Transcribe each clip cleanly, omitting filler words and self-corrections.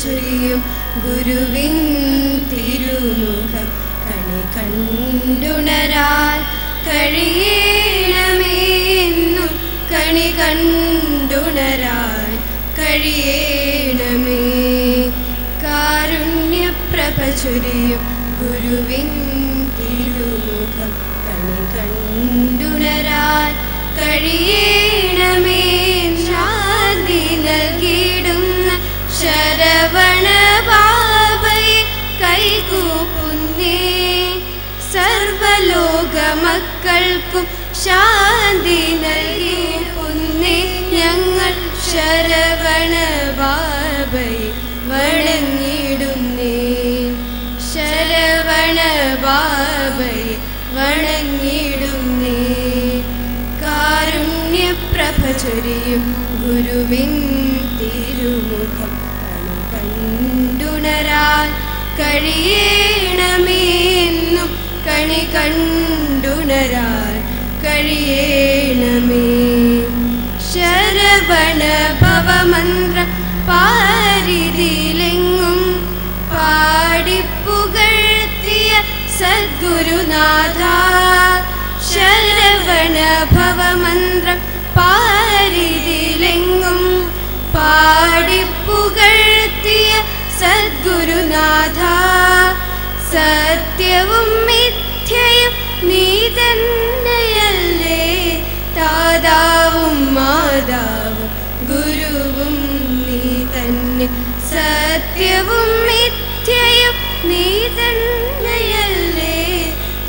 ചൊരിയും ഗുരുവിൻ തിരുമുഖം കണി കണ്ടുണരാൻ കഴിയണമെന്നും കണി കണ്ടുണരാൻ കഴിയണമേ. കാരുണ്യപ്രഭ ചൊരിയും ഗുരുവിൻ തിരുമുഖം കണി കണ്ടുണരാൻ കഴിയണമേ. ശാന്തി നൽകിയിടുന്ന ശരവണ ബാബയെ കൈകൂപ്പുന്നേ. സർവലോക മക്കൾക്കും ശാന്തി നൽകിയിടുന്നേ. ഞങ്ങൾ ശരവണ ബാബയെ വണങ്ങിടുന്നേ. ശരവണ ബാബയെ വണങ്ങിടുന്നേ. കാരുണ്യപ്രഭ ചൊരിയും ഗുരുവിൻ തിരുമുഖം കണ്ടുണരാൻ കഴിയണമെന്നും കണി കണ്ടുണരാൻ കഴിയണമേ. ശരവണ ഭവമന്ത്ര പാരിതിലെങ്ങും പാടിപ്പുകഴ്ത്തിയ സദ്ഗുരുനാഥ. ശരവണ ഭവമന്ത്ര പാരിതിലെങ്ങും പാടിപ്പുകഴ്ത്തിയ സദ്ഗുരുനാഥ. സത്യവും മിഥ്യയും നീ തന്നെയല്ലേ. താതാവും മാതാവും ഗുരുവും നീ തന്നെ. സത്യവും മിഥ്യയും നീ തന്നെയല്ലേ.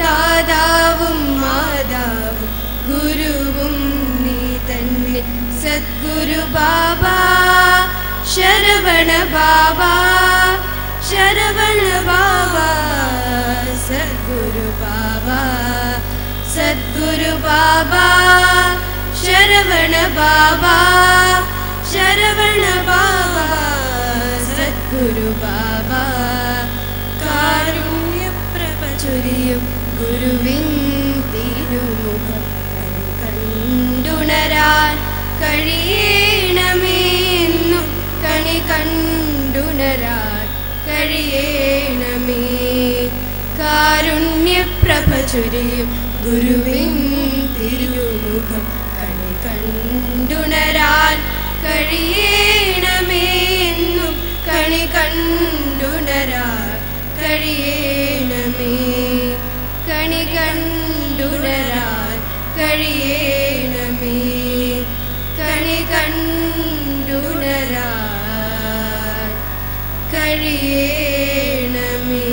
താതാവും മാതാവും ഗുരുവും നീ തന്നെ. സദ്ഗുരു ബാബാ ശരവണ ബാബാ ശരവണ ബാബാ. സദ്ഗുരു ബാബാ സദ്ഗുരു ബാബാ ശരവണ ബാബാ ശരവണ ബാബാ. സദ്ഗുരു ബാബാ. കാരുണ്യപ്രഭ ചൊരിയും ഗുരുവിൻ തിരുമുഖം കണ്ടുണരാൻ കഴിയണമെന്നും കണി കണ്ടുണരാൻ കഴിയണമേ. കാരുണ്യപ്രഭ ചൊരിയും ഗുരുവിൻ തിരുമുഖം കണി കണ്ടുണരാൻ കഴിയണമെന്നും കണി കണ്ടുണരാൻ കഴിയണമേ. കണി കണ്ടുണരാൻ കഴിയണമേ. കണി കണ്ടുണരാൻ കഴിയണമേ.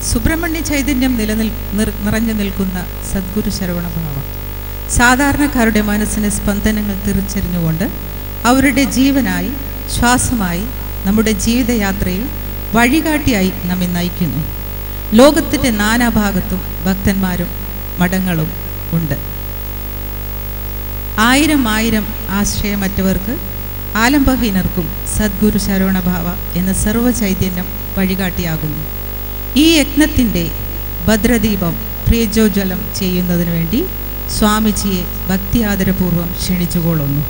സുബ്രഹ്മണ്യ ചൈതന്യം നിറഞ്ഞു നിൽക്കുന്ന സദ്ഗുരു ശരവണഭാവം സാധാരണക്കാരുടെ മനസ്സിന് സ്പന്ദനങ്ങൾ തിരിച്ചറിഞ്ഞുകൊണ്ട് അവരുടെ ജീവനായി ശ്വാസമായി നമ്മുടെ ജീവിതയാത്രയിൽ വഴികാട്ടിയായി നമ്മെ നയിക്കുന്നു. ലോകത്തിൻ്റെ നാനാഭാഗത്തും ഭക്തന്മാരും മഠങ്ങളും ഉണ്ട്. ആയിരം ആശ്രയമറ്റവർക്ക് ആലംബഹീനർക്കും സദ്ഗുരു ശരവണഭാവ എന്ന സർവ്വചൈതന്യം വഴികാട്ടിയാകുന്നു. ഈ യജ്ഞത്തിൻ്റെ ഭദ്രദീപം പ്രിയജോജ്വലം ചെയ്യുന്നതിനു വേണ്ടി സ്വാമിജിയെ ഭക്തിയാദരപൂർവ്വം ക്ഷണിച്ചുകൊള്ളുന്നു.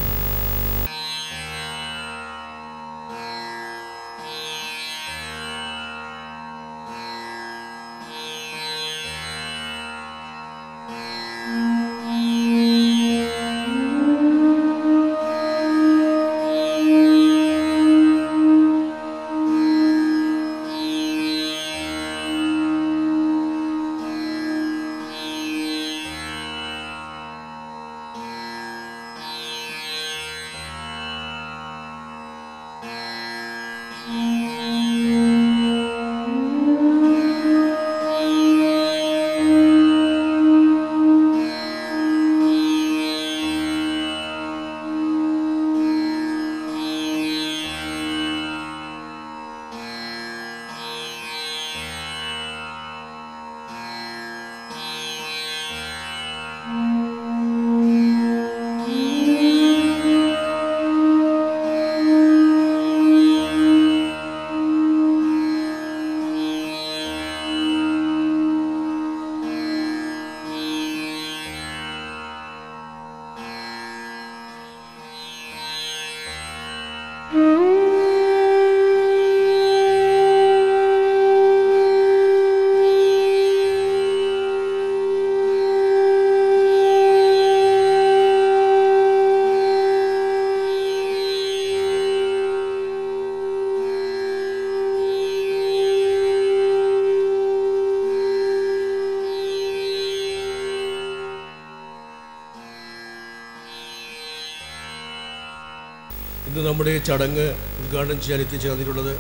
നമ്മുടെ ഈ ചടങ്ങ് ഉദ്ഘാടനം ചെയ്യാൻ എത്തിച്ചേർന്നിട്ടുള്ളത്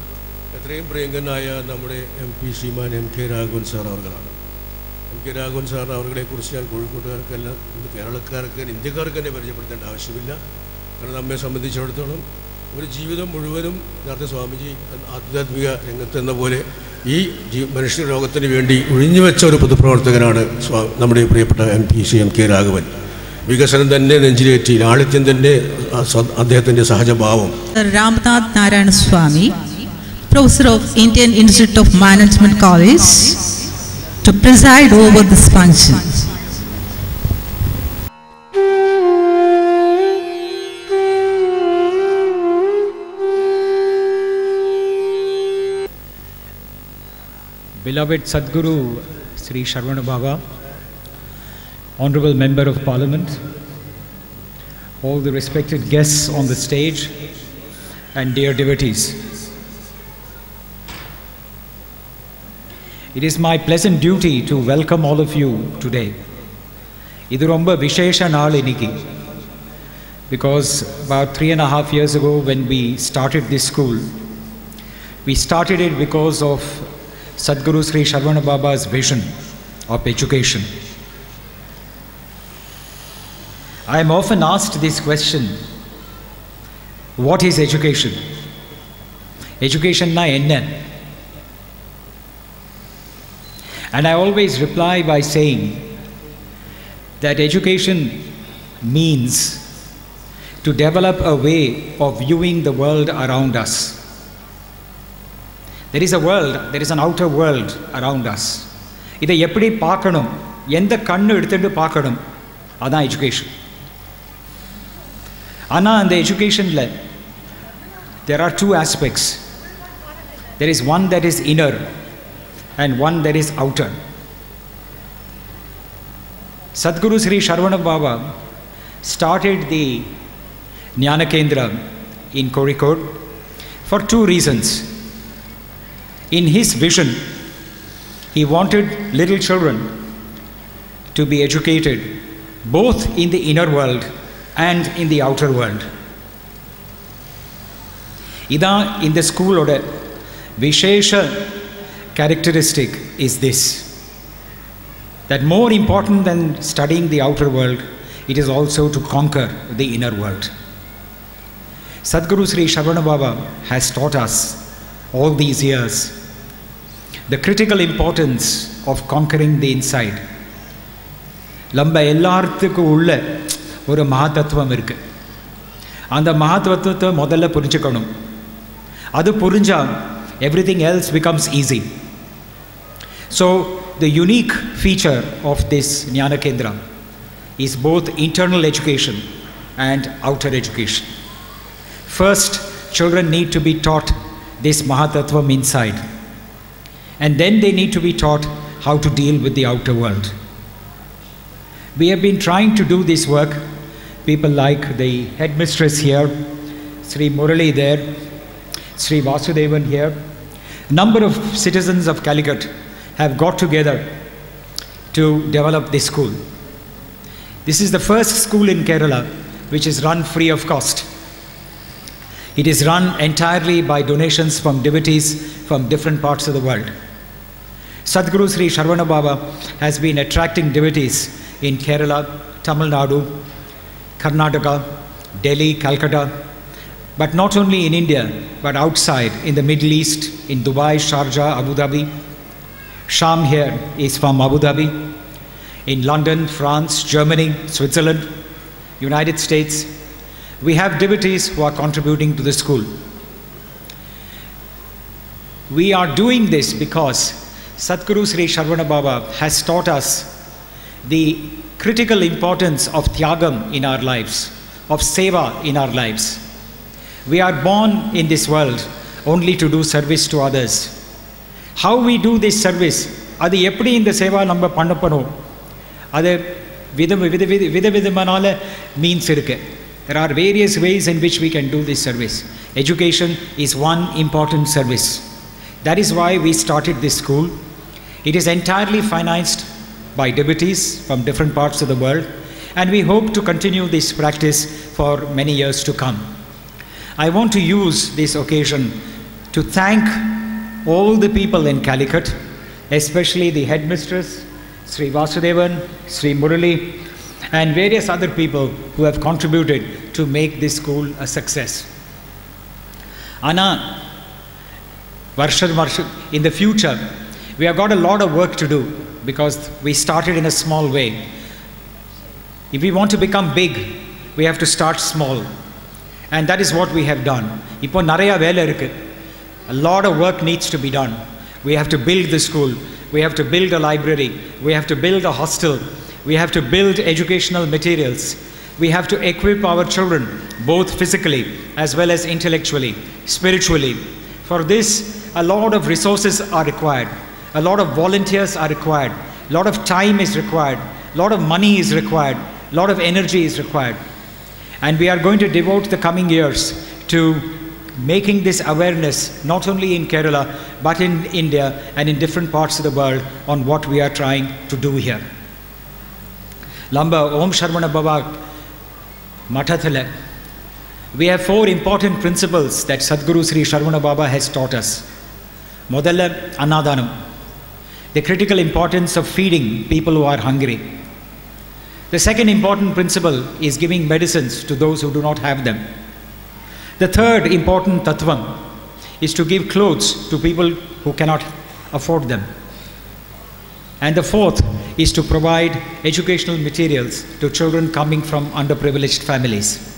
എത്രയും പ്രിയങ്കനായ നമ്മുടെ MP Shriman MK Raghavan sir അവർകളാണ്. MK രാഘവൻ സാറിന് അവരുടെക്കുറിച്ച് ഞാൻ കോഴിക്കോട്ടുകാർക്കെല്ലാം കേരളക്കാർക്ക് ഇന്ത്യക്കാർക്ക് തന്നെ പരിചയപ്പെടുത്തേണ്ട ആവശ്യമില്ല. കാരണം നമ്മെ സംബന്ധിച്ചിടത്തോളം ഒരു ജീവിതം മുഴുവനും നേരത്തെ സ്വാമിജി ആധ്യാത്മിക രംഗത്തെന്ന പോലെ ഈ മനുഷ്യ ലോകത്തിന് വേണ്ടി ഒഴിഞ്ഞുവെച്ച ഒരു പൊതുപ്രവർത്തകനാണ് നമ്മുടെ പ്രിയപ്പെട്ട MK രാഘവൻ. വികസനം തന്നെ നെഞ്ചിലേറ്റി ലാളിത്യം തന്നെ അദ്ദേഹത്തിൻ്റെ സഹജഭാവം. രാംനാഥ് നാരായണ സ്വാമി, Professor of Indian Institute of Management College, to preside over this function. Beloved Sadguru Sri Sharvana Baba, Honorable Member of Parliament, all the respected guests on the stage, and dear devotees. It is my pleasant duty to welcome all of you today. Idu romba vishesha naal iniki, because about 3.5 years ago when we started this school, we started it because of Sadguru Sri Sharvana Baba's vision of education. I am often asked this question, what is education? Education na enna? And I always reply by saying that education means to develop a way of viewing the world around us. There is a world, there is an outer world around us. Idai eppadi paakanum, endha kannu eduthu paakanum, adha education. Ana and the education there are two aspects. There is one that is inner and one that is outer. Sadguru Sri Sharvana Baba started the Jnana Kendra in Kozhikode for two reasons. In his vision, he wanted little children to be educated both in the inner world and in the outer world. Ida in the school oda vishesha characteristic is this, that more important than studying the outer world, it is also to conquer the inner world. Sadguru Sri Sharvana Baba has taught us all these years the critical importance of conquering the inside. Lamba ellarthukku ulla oru mahatvathvam irukku. அந்த மகத்துவத்தை முதல்ல புரிஞ்சுக்கணும். அது புரிஞ்சா everything else becomes easy. So the unique feature of this Jnana Kendra is both internal education and outer education. First, children need to be taught this Mahatattvam inside, and then they need to be taught how to deal with the outer world. We have been trying to do this work. People like the headmistress here, Sri Murali there, Sri Vasudevan here, number of citizens of Calicut have got together to develop this school. This is the first school in Kerala which is run free of cost. It is run entirely by donations from devotees from different parts of the world. Sadguru Sri Sharvana Baba has been attracting devotees in Kerala, Tamil Nadu, Karnataka, Delhi, Calcutta, but not only in India, but outside, in the Middle East, in Dubai, Sharjah, Abu Dhabi. Sham here is from Abu Dhabi, in London, France, Germany, Switzerland, United States. We have devotees who are contributing to the school. We are doing this because Sadguru Sri Sharvana Baba has taught us the critical importance of tyagam in our lives, of seva in our lives. We are born in this world only to do service to others. How we do this service, adu eppadi indha seva namba pannaponom, adu vidhavidamanala means irukku. There are various ways in which we can do this service. Education is one important service. That is why we started this school. It is entirely financed by devotees from different parts of the world, and we hope to continue this practice for many years to come. I want to use this occasion to thank all the people in Calicut, especially the headmistress, Sri Vasudevan, Sri Murali, and various other people who have contributed to make this school a success. Anna, in the future, we have got a lot of work to do because we started in a small way. If we want to become big, we have to start small. And that is what we have done. Ipo naraya vela irukku. A lot of work needs to be done. We have to build the school. We have to build a library. We have to build a hostel. We have to build educational materials. We have to equip our children, both physically as well as intellectually, spiritually. For this, a lot of resources are required. A lot of volunteers are required. A lot of time is required. A lot of money is required. A lot of energy is required. And we are going to devote the coming years to making this awareness, not only in Kerala, but in India and in different parts of the world on what we are trying to do here. Lamba Om Sharvana Baba Mathathale. We have 4 important principles that Sadhguru Sri Sharvana Baba has taught us. Modalla Annadanam, the critical importance of feeding people who are hungry. The second important principle is giving medicines to those who do not have them. The third important tattvam is to give clothes to people who cannot afford them. And the fourth is to provide educational materials to children coming from underprivileged families.